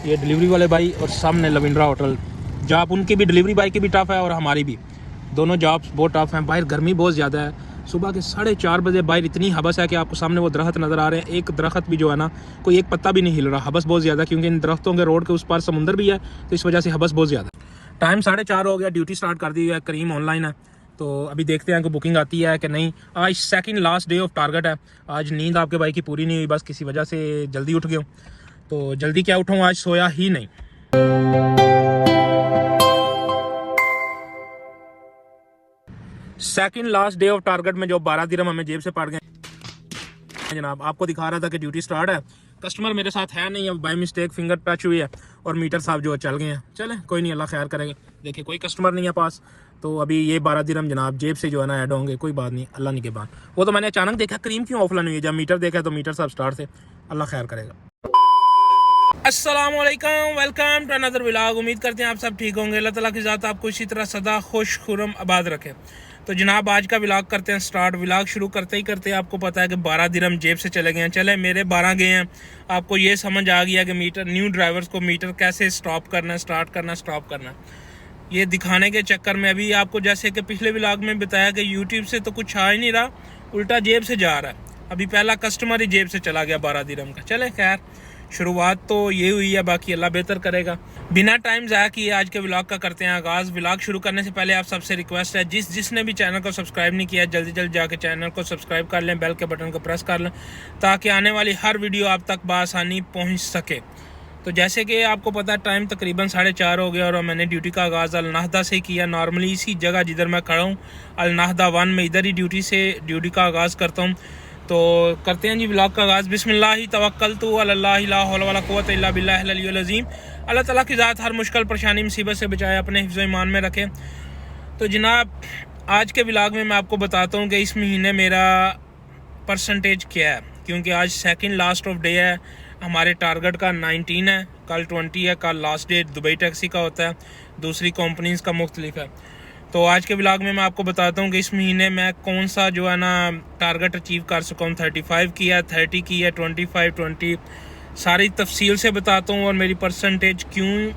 ये डिलीवरी वाले भाई और सामने लविंद्रा होटल। जॉब उनकी भी, डिलीवरी भाई की भी टफ़ है और हमारी भी, दोनों जॉब्स बहुत टफ़ हैं। बाहर गर्मी बहुत ज़्यादा है। सुबह के 4:30 बजे बाहर इतनी हबस है कि आपको सामने वो दरख्त नज़र आ रहे हैं। एक दरख्त भी जो है ना, कोई एक पत्ता भी नहीं हिल रहा। हबस बहुत ज़्यादा, क्योंकि इन दरख्तों के रोड के उस पार समुंदर भी है, तो इस वजह से हबस बहुत ज़्यादा। टाइम 4:30 हो गया, ड्यूटी स्टार्ट कर दी है। करीम ऑनलाइन है, तो अभी देखते हैं कि बुकिंग आती है कि नहीं। आज second last day of target है। आज नींद आपके भाई की पूरी नहीं हुई, बस किसी वजह से जल्दी उठ गया हूँ। तो जल्दी क्या उठाऊँ, आज सोया ही नहीं। Second last day of target में जो 12 दिरहम हमें जेब से पड़ गए जनाब। आपको दिखा रहा था कि ड्यूटी स्टार्ट है। कस्टमर मेरे साथ है नहीं, अब बाय मिस्टेक फिंगर टच हुई है और मीटर साहब जो चल गए हैं। चले कोई नहीं, अल्लाह खैर करेंगे। देखिए कोई कस्टमर नहीं है पास, तो अभी ये 12 दिरहम जनाब जेब से जो है ना ऐड होंगे। कोई बात नहीं, अल्लाह निगहबान। वो तो मैंने अचानक देखा करीम क्यों ऑफलाइन हुई है, जब मीटर देखा तो मीटर साहब स्टार्ट थे। अल्लाह खैर करेगा। अस्सलाम वालेकुम, वेलकम टू अनदर व्लॉग। उम्मीद करते हैं आप सब ठीक होंगे। अल्लाह ताला की ज़ात आपको इसी तरह सदा खुश खुरम आबाद रखे। तो जनाब आज का व्लॉग करते हैं स्टार्ट। व्लॉग शुरू करते ही करते आपको पता है कि 12 दिरहम जेब से चले गए हैं। चले मेरे 12 गए हैं। आपको ये समझ आ गया कि मीटर, न्यू ड्राइवर्स को मीटर कैसे स्टॉप करना, स्टार्ट करना, स्टॉप करना, ये दिखाने के चक्कर में अभी आपको, जैसे कि पिछले व्लॉग में बताया कि यूट्यूब से तो कुछ आ ही नहीं रहा, उल्टा जेब से जा रहा है। अभी पहला कस्टमर ही जेब से चला गया 12 दिरहम का। चले खैर, शुरुआत तो ये हुई है, बाकी अल्लाह बेहतर करेगा। बिना टाइम ज़ाया किए आज के व्लॉग का करते हैं आगाज़। व्लॉग शुरू करने से पहले आप सबसे रिक्वेस्ट है, जिसने भी चैनल को सब्सक्राइब नहीं किया, जल्दी जल्दी जाके चैनल को सब्सक्राइब कर लें, बेल के बटन को प्रेस कर लें, ताकि आने वाली हर वीडियो आप तक बआसानी पहुँच सके। तो जैसे कि आपको पता है टाइम तकरीबन 4:30 हो गया और मैंने ड्यूटी का आगाज़ अलनाहदा से किया। नॉर्मली इसी जगह जिधर मैं खड़ा हूँ, अलनाहदा 1 में, इधर ही ड्यूटी का आगाज़ करता हूँ। तो करते हैं जी व्लॉग का आगाज़। बिस्मिल्लाहि तवक्कलतु अल्लाह ला हौला वला कुव्वता इल्ला बिल्लाहिल अलिय्युल अज़ीम। अल्लाह ताला की ज़ात हर मुश्किल परेशानी मुसीबत से बचाए, अपने हिफ्ज़ ईमान में रखे। तो जनाब आज के व्लॉग में मैं आपको बताता हूँ कि इस महीने मेरा परसेंटेज क्या है, क्योंकि आज सेकंड लास्ट ऑफ डे है। हमारे टारगेट का 19 है, कल 20 है। कल लास्ट डे दुबई टैक्सी का होता है, दूसरी कंपनीज़ का मुख्तलिफ है। तो आज के व्लॉग में मैं आपको बताता हूँ कि इस महीने मैं कौन सा जो है ना टारगेट अचीव कर सका हूँ। 35 किया, 30 किया, 25, 20, सारी तफसील से बताता हूँ। और मेरी परसेंटेज क्यों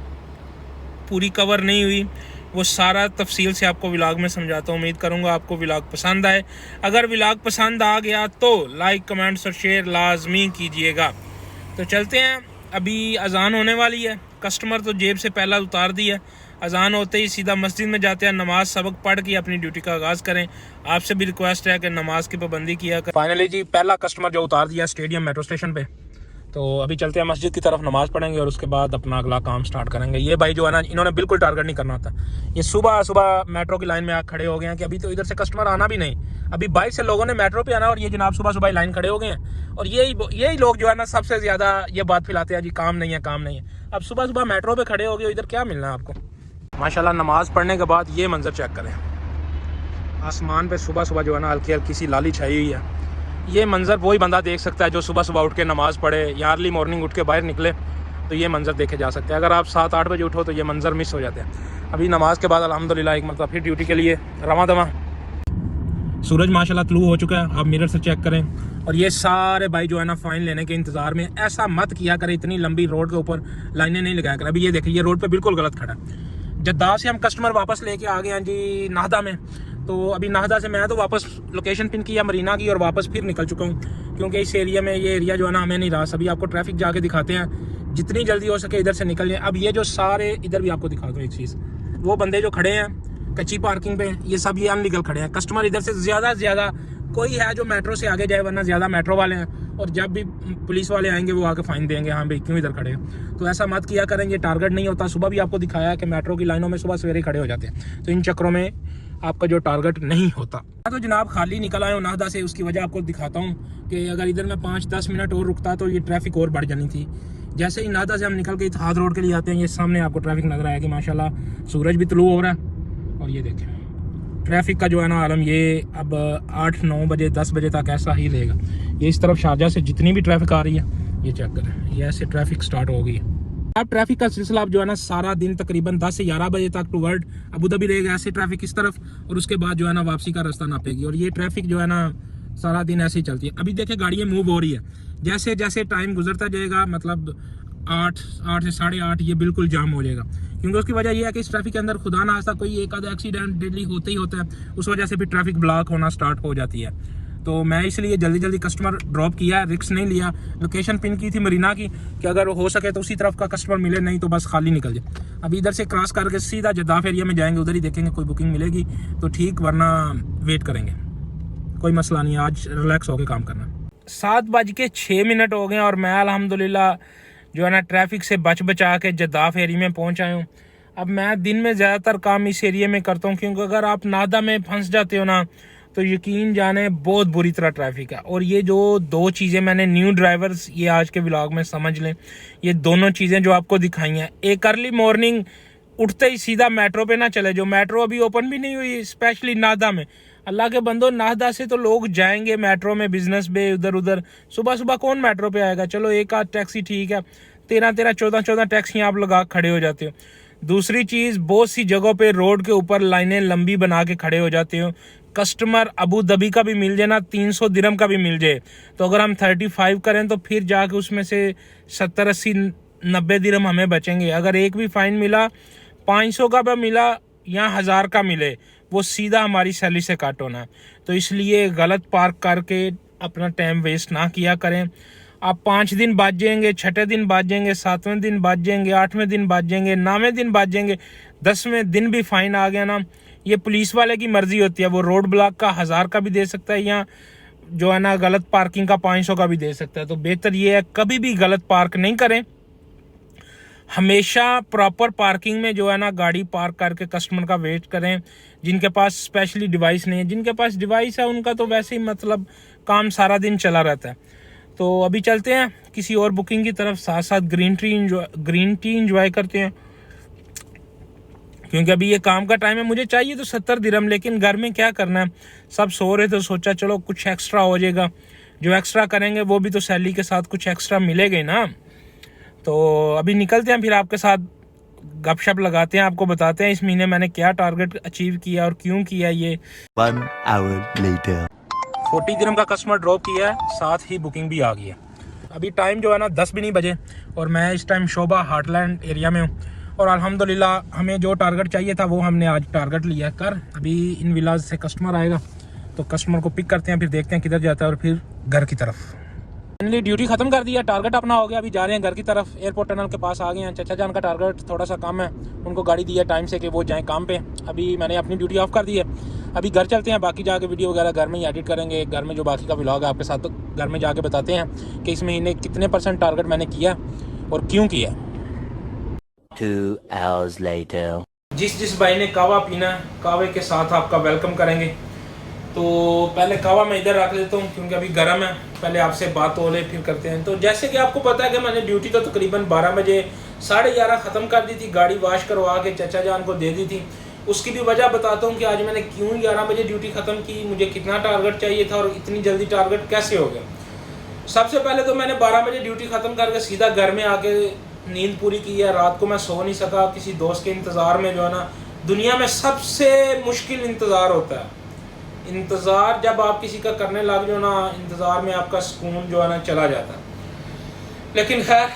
पूरी कवर नहीं हुई, वो सारा तफसील से आपको व्लॉग में समझाता हूँ। उम्मीद करूँगा आपको व्लॉग पसंद आए। अगर व्लॉग पसंद आ गया तो लाइक, कमेंट्स और शेयर लाजमी कीजिएगा। तो चलते हैं, अभी अजान होने वाली है। कस्टमर तो जेब से पहला उतार दिया। अजान होते ही सीधा मस्जिद में जाते हैं, नमाज सबक पढ़ के अपनी ड्यूटी का आगाज़ करें। आपसे भी रिक्वेस्ट है कि नमाज की पाबंदी किया करें। फाइनली जी पहला कस्टमर जो उतार दिया स्टेडियम मेट्रो स्टेशन पे। तो अभी चलते हैं मस्जिद की तरफ, नमाज़ पढ़ेंगे और उसके बाद अपना अगला काम स्टार्ट करेंगे। ये भाई जो है ना, इन्होंने बिल्कुल टारगेट नहीं करना था। ये सुबह सुबह मेट्रो की लाइन में खड़े हो गए हैं कि अभी तो इधर से कस्टमर आना भी नहीं, अभी बाइक से लोगों ने मेट्रो पे आना, और ये जनाब सुबह सुबह लाइन खड़े हो गए हैं। और यही लोग जो है ना सबसे ज़्यादा ये बात फैलाते हैं, जी काम नहीं है, काम नहीं है। अब सुबह सुबह मेट्रो पे खड़े हो गए, इधर क्या मिलना है आपको। माशाल्लाह नमाज पढ़ने के बाद ये मंजर चेक करें, आसमान पे सुबह सुबह जो है ना हल्की हल्की सी लाली छाई हुई है। ये मंजर वही बंदा देख सकता है जो सुबह सुबह उठ के नमाज़ पढ़े या अर्ली मॉर्निंग उठ के बाहर निकले, तो ये मंजर देखे जा सकते हैं। अगर आप 7-8 बजे उठो तो ये मंजर मिस हो जाते हैं। अभी नमाज के बाद अल्हम्दुलिल्लाह एक मतलब फिर ड्यूटी के लिए रवां दवा। सूरज माशाल्लाह तुलू हो चुका है, आप मिरर से चेक करें। और ये सारे भाई जो है ना फाइन लेने के इंतज़ार में। ऐसा मत किया करें, इतनी लंबी रोड के ऊपर लाइनें नहीं लगाया करें। अभी ये देखिए, ये रोड पे बिल्कुल गलत खड़ा है। जद्दा से हम कस्टमर वापस लेके आ गए हैं जी नाहदा में। तो अभी नाहदा से मैं तो वापस लोकेशन पिन किया मरीना की और वापस फिर निकल चुका हूँ, क्योंकि इस एरिया में, ये एरिया जो है ना हमें नहीं रहा। सभी आपको ट्रैफिक जाके दिखाते हैं, जितनी जल्दी हो सके इधर से निकल जाए। अब ये जो सारे, इधर भी आपको दिखाता हूँ एक चीज़, वो बंदे जो खड़े हैं कच्ची पार्किंग पे, ये सब ये अनलीगल खड़े हैं। कस्टमर इधर से ज़्यादा कोई है जो मेट्रो से आगे जाए, वरना ज़्यादा मेट्रो वाले हैं। और जब भी पुलिस वाले आएंगे वो आके फाइन देंगे, हाँ भाई क्यों इधर खड़े हैं। तो ऐसा मत किया करें, ये टारगेट नहीं होता। सुबह भी आपको दिखाया है कि मेट्रो की लाइनों में सुबह सवेरे खड़े हो जाते हैं, तो इन चक्करों में आपका जो टारगेट नहीं होता। तो जनाब खाली निकल आया हूँ नाहदा से, उसकी वजह आपको दिखाता हूँ कि अगर इधर मैं 5-10 मिनट और रुकता तो ये ट्रैफिक और बढ़ जानी थी। जैसे ही नाहदा से हम निकल के इत्तेहाद रोड के लिए आते हैं, ये सामने आपको ट्रैफिक नजर आएगी। माशाल्लाह सूरज भी तुलू हो रहा है। और ये देखें ट्रैफिक का जो है ना आलम, ये अब 8-9 बजे 10 बजे तक ऐसा ही रहेगा। ये इस तरफ शारजा से जितनी भी ट्रैफिक आ रही है, ये चेक करें, ये ऐसे ट्रैफिक स्टार्ट हो गई है। अब ट्रैफिक का सिलसिला अब जो है ना सारा दिन तकरीबन 10 से 11 बजे तक टूवर्ड अबू धाबी रहेगा, ऐसे ट्रैफिक इस तरफ, और उसके बाद जो है ना वापसी का रास्ता नापेगी। और ये ट्रैफिक जो है ना सारा दिन ऐसे ही चलती है। अभी देखिए गाड़ियाँ मूव हो रही है, जैसे जैसे टाइम गुजरता जाएगा, मतलब 8 से 8:30 ये बिल्कुल जाम हो जाएगा, क्योंकि उसकी वजह यह है कि इस ट्रैफिक के अंदर खुदा ना खास्ता कोई एक आधा एक्सीडेंट डेली होता ही होता है, उस वजह से फिर ट्रैफिक ब्लॉक होना स्टार्ट हो जाती है। तो मैं इसलिए जल्दी कस्टमर ड्रॉप किया, रिस्क नहीं लिया। लोकेशन पिन की थी मरीना की कि अगर हो सके तो उसी तरफ का कस्टमर मिले, नहीं तो बस खाली निकल जाए। अभी इधर से क्रॉस करके सीधा जद्दाफ एरिया में जाएंगे, उधर ही देखेंगे कोई बुकिंग मिलेगी तो ठीक, वरना वेट करेंगे। कोई मसला नहीं है, आज रिलैक्स होकर काम करना। 7:06 हो गए और मैं अल्हम्दुलिल्लाह जो है ना ट्रैफिक से बचा के जद्दाफ एरिया में पहुंच आया हूँ। अब मैं दिन में ज़्यादातर काम इस एरिया में करता हूँ, क्योंकि अगर आप नादा में फंस जाते हो ना तो यकीन जाने बहुत बुरी तरह ट्रैफिक है। और ये जो 2 चीज़ें मैंने न्यू ड्राइवर्स ये आज के व्लॉग में समझ लें, ये दोनों चीज़ें जो आपको दिखाई हैं, एक अर्ली मॉर्निंग उठते ही सीधा मेट्रो पे ना चले, जो मेट्रो अभी ओपन भी नहीं हुई, स्पेशली नादा में। अल्लाह के बंदो, नादा से तो लोग जाएंगे मेट्रो में, बिजनेस पे उधर उधर, सुबह कौन मेट्रो पे आएगा। चलो एक आध टैक्सी ठीक है, 13 14 टैक्सियाँ आप लगा खड़े हो जाते हो। दूसरी चीज़, बहुत सी जगहों पे रोड के ऊपर लाइनें लंबी बना के खड़े हो जाते हो। कस्टमर अबू धाबी का भी मिल जाए ना, 300 दिरहम का भी मिल जाए, तो अगर हम 35 करें तो फिर जाके उसमें से 70 80 90 दिरहम हमें बचेंगे। अगर एक भी फाइन मिला, 500 का भी मिला या 1000 का मिले, वो सीधा हमारी सैलरी से काट होना है। तो इसलिए गलत पार्क करके अपना टाइम वेस्ट ना किया करें। आप 5 दिन बाद जाएंगे, 6ठे दिन बाद जाएंगे, 7वें दिन बाद जाएंगे, 8वें दिन बाद जाएंगे, 9वें दिन बाद जाएंगे, 10वें दिन भी फाइन आ गया ना, ये पुलिस वाले की मर्जी होती है। वो रोड ब्लॉक का 1000 का भी दे सकता है, या जो है ना गलत पार्किंग का 500 का भी दे सकता है। तो बेहतर ये है कभी भी गलत पार्क नहीं करें, हमेशा प्रॉपर पार्किंग में जो है ना गाड़ी पार्क करके कस्टमर का वेट करें। जिनके पास स्पेशली डिवाइस नहीं है, जिनके पास डिवाइस है उनका तो वैसे ही मतलब काम सारा दिन चला रहता है। तो अभी चलते हैं किसी और बुकिंग की तरफ, साथ साथ ग्रीन टी इंजॉय करते हैं, क्योंकि अभी ये काम का टाइम है। मुझे चाहिए तो 70 दिरहम, लेकिन घर में क्या करना है, सब सो रहे थे, सोचा चलो कुछ एक्स्ट्रा हो जाएगा। जो एक्स्ट्रा करेंगे वो भी तो सैलरी के साथ कुछ एक्स्ट्रा मिलेगा ना। तो अभी निकलते हैं, फिर आपके साथ गपशप लगाते हैं, आपको बताते हैं इस महीने मैंने क्या टारगेट अचीव किया और क्यों किया। ये 1 hour later 40 दिरहम का कस्टमर ड्रॉप किया है, साथ ही बुकिंग भी आ गई है। अभी टाइम जो है ना 10 भी नहीं बजे और मैं इस टाइम शोभा हार्टलैंड एरिया में हूँ। और अल्हम्दुलिल्लाह हमें जो टारगेट चाहिए था वो हमने आज टारगेट लिया कर। अभी इन विलाज से कस्टमर आएगा तो कस्टमर को पिक करते हैं, फिर देखते हैं किधर जाता है और फिर घर की तरफ। फाइनली ड्यूटी खत्म कर दिया, टारगेट अपना हो गया। अभी जा रहे हैं घर की तरफ, एयरपोर्ट टनल के पास आ गए हैं। चाचा जान का टारगेट थोड़ा सा कम है, उनको गाड़ी दी है टाइम से कि वो जाएं काम पे। अभी मैंने अपनी ड्यूटी ऑफ कर दी है, अभी घर चलते हैं, बाकी जाके वीडियो वगैरह घर में ही एडिट करेंगे। घर में जो बाकी का व्लॉग है आपके साथ, तो घर में जाके बताते हैं कि इस महीने कितने % टारगेट मैंने किया और क्यों किया। 2 hours later जिस भाई ने कावा पीना है, कावे के साथ आपका वेलकम करेंगे। तो पहले कावा मैं इधर रख लेता हूँ क्योंकि अभी गर्म है, पहले आपसे बात हो ले फिर करते हैं। तो जैसे कि आपको पता है कि मैंने ड्यूटी तो तकरीबन 12 बजे 11:30 ख़त्म कर दी थी, गाड़ी वॉश करवा के चाचा जान को दे दी थी। उसकी भी वजह बताता हूँ कि आज मैंने क्यों 11 बजे ड्यूटी ख़त्म की, मुझे कितना टारगेट चाहिए था और इतनी जल्दी टारगेट कैसे हो गया। सबसे पहले तो मैंने 12 बजे ड्यूटी ख़त्म करके सीधा घर में आके नींद पूरी की है। रात को मैं सो नहीं सका किसी दोस्त के इंतज़ार में। जो है ना दुनिया में सबसे मुश्किल इंतज़ार होता है। इंतज़ार जब आप किसी का करने लग जाओ ना, इंतज़ार में आपका सुकून जो है ना चला जाता है। लेकिन खैर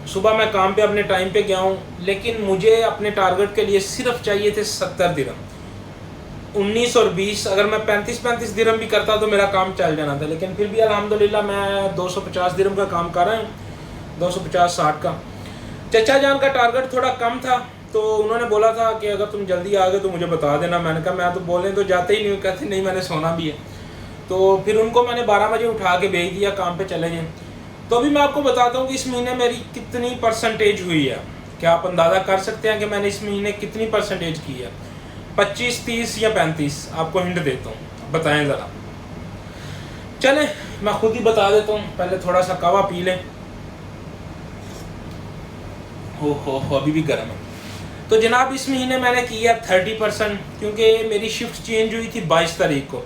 सुबह मैं काम पे अपने टाइम पे गया हूँ, लेकिन मुझे अपने टारगेट के लिए सिर्फ चाहिए थे 70 दिरहम। 19 और 20 अगर मैं 35 दिरहम भी करता तो मेरा काम चल जाना था, लेकिन फिर भी अल्हम्दुलिल्लाह मैं 250 दिरहम का काम कर रहा हूँ, 250-60 का। चचा जान का टारगेट थोड़ा कम था, तो उन्होंने बोला था कि अगर तुम जल्दी आ गए तो मुझे बता देना। मैंने कहा मैं तो बोलने तो जाते ही नहीं हूँ, कहते नहीं मैंने सोना भी है। तो फिर उनको मैंने 12 बजे उठा के भेज दिया काम पे चले जाएँ। तो अभी मैं आपको बताता हूँ कि इस महीने मेरी कितनी % हुई है। क्या आप अंदाज़ा कर सकते हैं कि मैंने इस महीने कितनी % की है? 25, 30 या 35? आपको हिंट देता हूँ, बताएं ज़रा। चलें मैं खुद ही बता देता हूँ, पहले थोड़ा सा कावा पी लें। हो अभी भी गर्म है। तो जनाब इस महीने मैंने किया 30%, क्योंकि मेरी शिफ्ट चेंज हुई थी 22 तारीख को।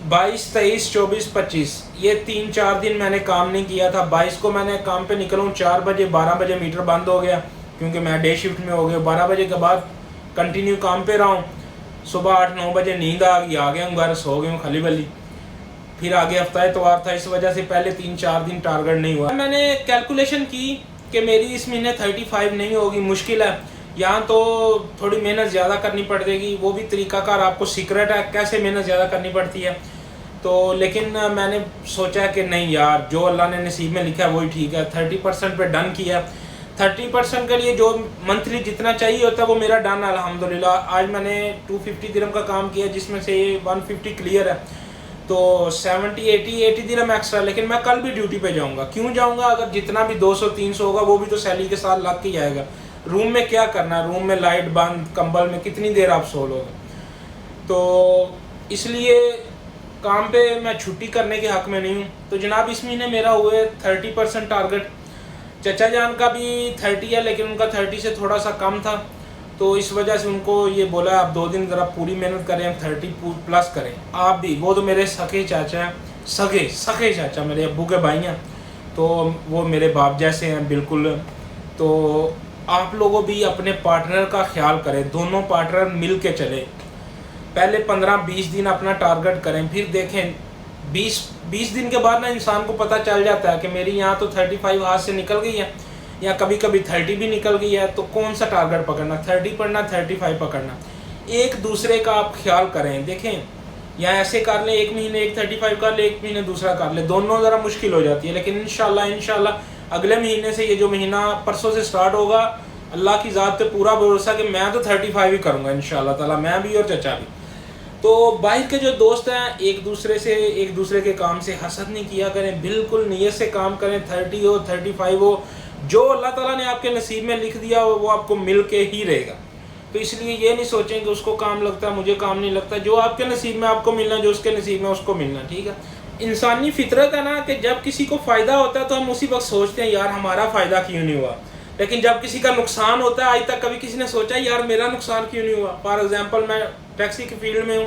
22, 23, 24, 25 ये 3-4 दिन मैंने काम नहीं किया था। 22 को मैंने काम पे निकलूँ 4 बजे, 12 बजे मीटर बंद हो गया क्योंकि मैं डे शिफ्ट में हो गया। 12 बजे के बाद कंटिन्यू काम पे रहा हूँ। सुबह 8-9 बजे नींद आ गया हूँ घर, सो गया हूँ खली बली। फिर आगे हफ्ता इतवार था, इस वजह से पहले 3-4 दिन टारगेट नहीं हुआ। मैंने कैलकुलेशन की कि मेरी इस महीने 35 नहीं होगी, मुश्किल है, यहाँ तो थोड़ी मेहनत ज़्यादा करनी पड़ेगी। वो भी तरीक़ाकार आपको सीक्रेट है कैसे मेहनत ज़्यादा करनी पड़ती है। तो लेकिन मैंने सोचा कि नहीं यार, जो अल्लाह ने नसीब में लिखा है वही ठीक है। 30% पे डन किया। 30% के लिए जो मंथली जितना चाहिए होता है वो मेरा डन है अल्हम्दुलिल्लाह। आज मैंने 250 दिरहम का काम किया, जिसमें से 150 क्लियर है। तो 80 दिरहम एक्स्ट्रा। लेकिन मैं कल भी ड्यूटी पे जाऊंगा। क्यों जाऊंगा? अगर जितना भी 200-300 होगा वो भी तो सैलरी के साथ लग के जाएगा। रूम में क्या करना, रूम में लाइट बंद, कंबल में कितनी देर आप सो लोगे। तो इसलिए काम पे मैं छुट्टी करने के हक में नहीं हूँ। तो जनाब इस महीने मेरा हुए 30% टारगेट। चचा जान का भी 30 है, लेकिन उनका 30 से थोड़ा सा कम था। तो इस वजह से उनको ये बोला आप 2 दिन ज़रा पूरी मेहनत करें, हम 30 प्लस करें। आप भी, वो तो मेरे सगे चाचा हैं, सगे चाचा मेरे अब्बू के भाई हैं, तो वो मेरे बाप जैसे हैं बिल्कुल। तो आप लोगों भी अपने पार्टनर का ख्याल करें, दोनों पार्टनर मिल के चले। पहले 15-20 दिन अपना टारगेट करें, फिर देखें 20 दिन के बाद ना इंसान को पता चल जाता है कि मेरी यहाँ तो 35 हाथ से निकल गई है, या कभी कभी 30 भी निकल गई है। तो कौन सा टारगेट पकड़ना, 30 पढ़ना, 35 पकड़ना। एक दूसरे का आप ख्याल करें। देखें, या ऐसे कर लें, एक महीने एक 35 कर ले, एक महीने दूसरा कर ले, दोनों ज़रा मुश्किल हो जाती है। लेकिन इंशाल्लाह अगले महीने से, ये जो महीना परसों से स्टार्ट होगा, अल्लाह की ज़ात पे पूरा भरोसा कि मैं तो 35 ही करूँगा इंशाल्लाह ताला, मैं भी और चचा भी। तो बाहर के जो दोस्त हैं, एक दूसरे के काम से हसद नहीं किया करें, बिल्कुल नियत से काम करें। 30 हो 35 हो, जो अल्लाह ताला ने आपके नसीब में लिख दिया हो वो आपको मिल के ही रहेगा। तो इसलिए ये नहीं सोचें कि उसको काम लगता है, मुझे काम नहीं लगता। जो आपके नसीब में आपको मिलना, जो उसके नसीब में उसको मिलना, ठीक है। इंसानी फितरत है ना कि जब किसी को फ़ायदा होता है तो हम उसी वक्त सोचते हैं यार हमारा फ़ायदा क्यों नहीं हुआ। लेकिन जब किसी का नुकसान होता है, आज तक कभी किसी ने सोचा यार मेरा नुकसान क्यों नहीं हुआ। फॉर एग्जांपल, मैं टैक्सी के फील्ड में हूँ,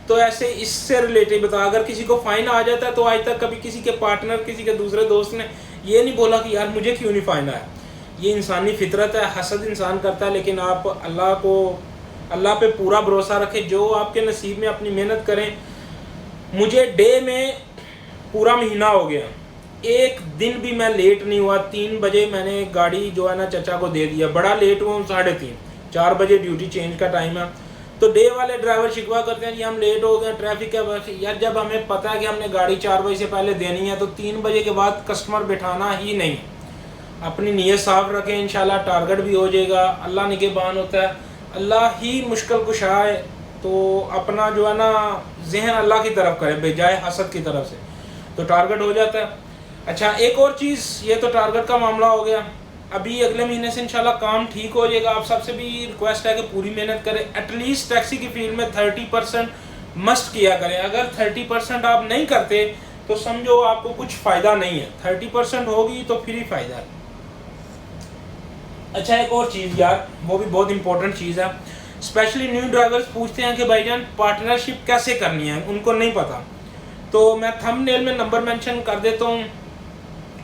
तो ऐसे इससे रिलेटेड बता, अगर किसी को फ़ाइन आ जाता है तो आज तक कभी किसी के पार्टनर, किसी के दूसरे दोस्त ने ये नहीं बोला कि यार मुझे क्यों नहीं फ़ाइन आया। ये इंसानी फितरत है, हसद इंसान करता है। लेकिन आप अल्लाह पे पूरा भरोसा रखें, जो आपके नसीब में अपनी मेहनत करें। मुझे डे में पूरा महीना हो गया, एक दिन भी मैं लेट नहीं हुआ। 3 बजे मैंने गाड़ी जो है ना चचा को दे दिया, बड़ा लेट हुआ 3:30, 4 बजे ड्यूटी चेंज का टाइम है। तो डे वाले ड्राइवर शिकवा करते हैं कि हम लेट हो गए, ट्रैफिक है। बस यार, जब हमें पता है कि हमने गाड़ी 4 बजे से पहले देनी है तो 3 बजे के बाद कस्टमर बैठाना ही नहीं। अपनी नीयत साफ रखें, इंशाल्लाह टारगेट भी हो जाएगा। अल्लाह निगहबान होता है, अल्लाह ही मुश्किल कुशा है। तो अपना जो है ना जहन अल्लाह की तरफ करें बजाय हसद की तरफ से, तो टारगेट हो जाता है। अच्छा, एक और चीज़, ये तो टारगेट का मामला हो गया। अभी अगले महीने से इंशाल्लाह काम ठीक हो जाएगा। आप सबसे भी रिक्वेस्ट है कि पूरी मेहनत करें। एटलीस्ट टैक्सी की फील्ड में 30% मस्ट किया करें। अगर 30% आप नहीं करते तो समझो आपको कुछ फ़ायदा नहीं है। 30% होगी तो फिर ही फ़ायदा है। अच्छा, एक और चीज़ यार, वो भी बहुत इंपॉर्टेंट चीज़ है। स्पेशली न्यू ड्राइवर्स पूछते हैं कि भाईजान पार्टनरशिप कैसे करनी है, उनको नहीं पता। तो मैं थंबनेल में नंबर मेंशन कर देता हूँ,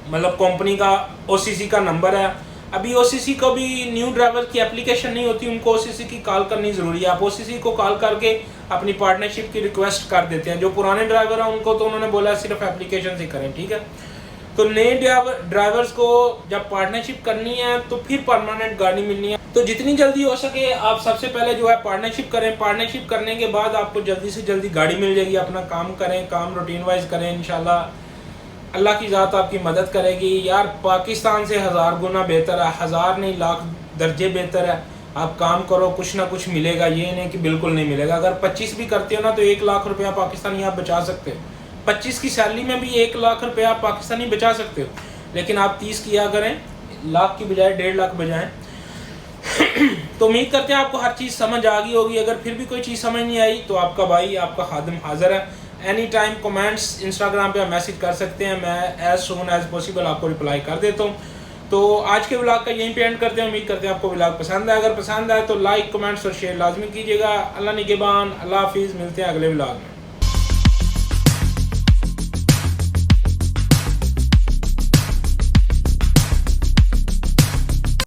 मतलब कंपनी का OCC का नंबर है। अभी OCC को भी न्यू ड्राइवर की एप्लीकेशन नहीं होती, उनको OCC की कॉल करनी ज़रूरी है। आप OCC को कॉल करके अपनी पार्टनरशिप की रिक्वेस्ट कर देते हैं। जो पुराने ड्राइवर हैं उनको तो उन्होंने बोला सिर्फ एप्लीकेशन से करें, ठीक है। तो नए ड्राइवर्स को जब पार्टनरशिप करनी है तो फिर परमानेंट गाड़ी मिलनी है। तो जितनी जल्दी हो सके आप सबसे पहले जो है पार्टनरशिप करें। पार्टनरशिप करने के बाद आपको जल्दी से जल्दी गाड़ी मिल जाएगी। अपना काम करें, काम रूटीन वाइज करें, इंशाल्लाह अल्लाह की ज़ात आपकी मदद करेगी। यार पाकिस्तान से 1000 गुना बेहतर है, 1000 नहीं लाख दर्जे बेहतर है। आप काम करो, कुछ ना कुछ मिलेगा, ये नहीं कि बिल्कुल नहीं मिलेगा। अगर 25 भी करते हो ना तो 1 लाख रुपया पाकिस्तानी आप बचा सकते हो। 25 की सैलरी में भी 1 लाख रुपया आप पाकिस्तानी बचा सकते हो। लेकिन आप 30 किया करें, लाख की बजाय 1.5 लाख बजाएं। तो उम्मीद करते हैं आपको हर चीज़ समझ आ गई होगी। अगर फिर भी कोई चीज़ समझ नहीं आई तो आपका भाई, आपका खादिम हाजिर है। एनी टाइम कमेंट्स इंस्टाग्राम पे आप मैसेज कर सकते हैं, मैं एज सून एज पॉसिबल आपको रिप्लाई कर देता हूँ। तो आज के व्लॉग का यहीं पे एंड करते हैं। उम्मीद करते हैं आपको व्लॉग पसंद है। अगर पसंद आए तो लाइक, कमेंट्स और शेयर लाजमी कीजिएगा। अल्लाह निगहबान, अल्लाह हाफिज़। मिलते हैं अगले व्लॉग में।